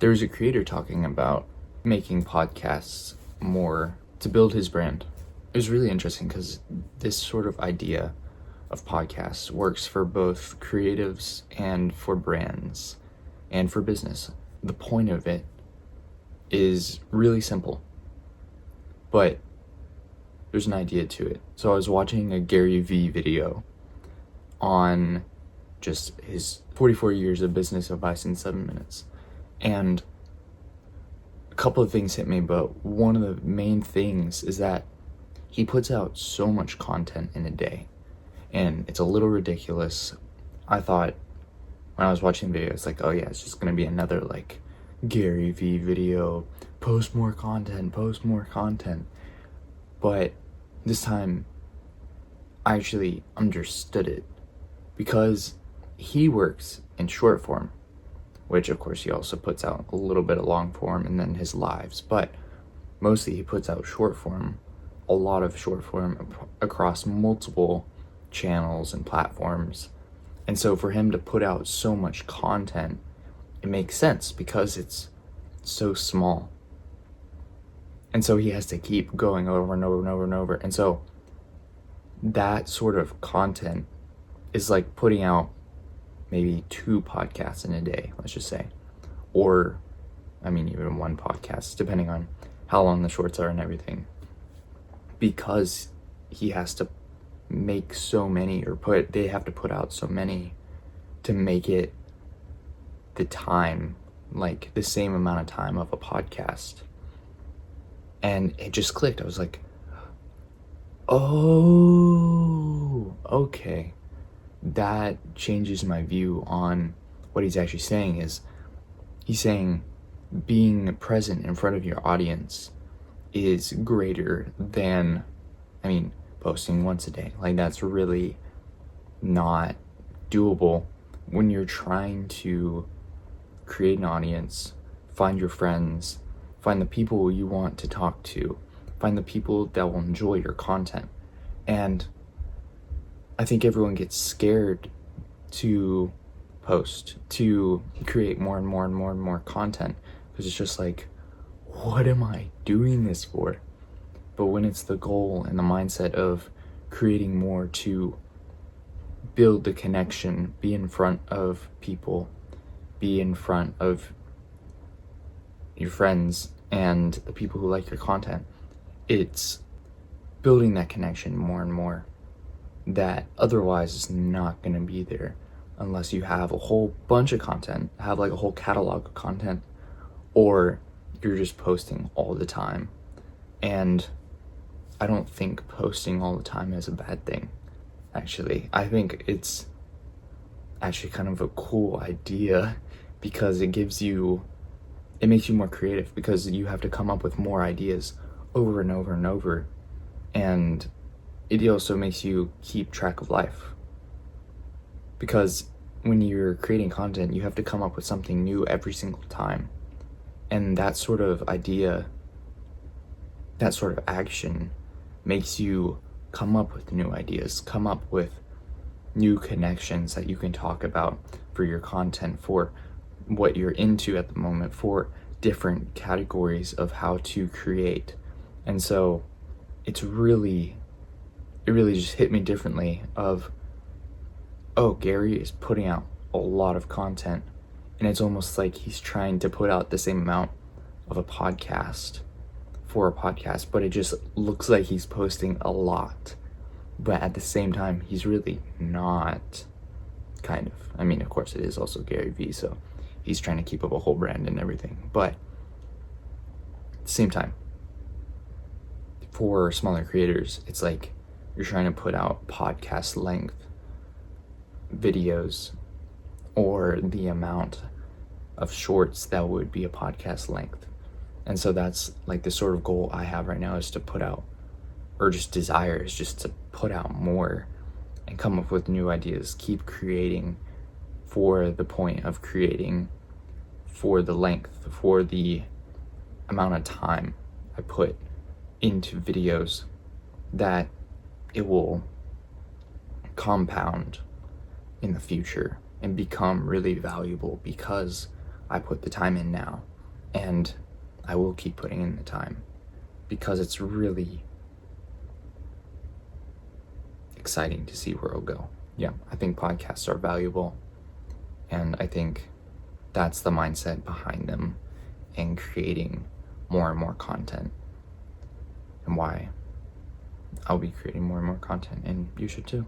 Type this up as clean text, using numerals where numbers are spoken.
there was a creator talking about making podcasts more to build his brand. It was really interesting because this sort of idea of podcasts works for both creatives and for brands and for business. The point of it is really simple, but there's an idea to it. So I was watching a Gary Vee video on just his 44 years of business advice in 7 minutes. And a couple of things hit me, but one of the main things is that he puts out so much content in a day, and it's a little ridiculous. I thought when I was watching the video, it's like, oh yeah, it's just gonna be another like Gary Vee video, post more content. But this time I actually understood it, because he works in short form, which of course he also puts out a little bit of long form and then his lives, but mostly he puts out short form, a lot of short form across multiple channels and platforms. And so for him to put out so much content, it makes sense because it's so small. And so he has to keep going over and over and over and over. And so that sort of content is like putting out maybe 2 podcasts in a day, let's just say. Or, I mean, even 1 podcast, depending on how long the shorts are and everything. Because he has to make so many, they have to put out so many to make it the time, like the same amount of time of a podcast. And it just clicked. I was like, oh, okay. That changes my view on what he's actually saying. Is he's saying being present in front of your audience is greater than, posting once a day. Like, that's really not doable when you're trying to create an audience, find your friends, find the people you want to talk to, find the people that will enjoy your content. And I think everyone gets scared to post, to create more and more and more and more content, because it's just like, what am I doing this for? But when it's the goal and the mindset of creating more to build the connection, be in front of people, be in front of your friends and the people who like your content, it's building that connection more and more that otherwise is not going to be there unless you have a whole bunch of content, have like a whole catalog of content, or you're just posting all the time. And I don't think posting all the time is a bad thing, actually. I think it's actually kind of a cool idea, because it makes you more creative, because you have to come up with more ideas over and over and over. And it also makes you keep track of life, because when you're creating content, you have to come up with something new every single time. And that sort of idea, that sort of action makes you come up with new ideas, come up with new connections that you can talk about for your content, for what you're into at the moment, for different categories of how to create. And so it really just hit me differently of, oh, Gary is putting out a lot of content, and it's almost like he's trying to put out the same amount of a podcast for a podcast, but it just looks like he's posting a lot. But at the same time, he's really not, kind of. Of course, it is also Gary Vee, so he's trying to keep up a whole brand and everything. But at the same time, for smaller creators, it's like you're trying to put out podcast length videos, or the amount of shorts that would be a podcast length. And so that's like the sort of goal I have right now, is to put out, or just desire is just to put out more and come up with new ideas, keep creating for the point of creating, for the length, for the amount of time I put into videos, that it will compound in the future and become really valuable, because I put the time in now, and I will keep putting in the time because it's really exciting to see where it'll go. Yeah, I think podcasts are valuable, and I think that's the mindset behind them and creating more and more content, and why I'll be creating more and more content, and you should too.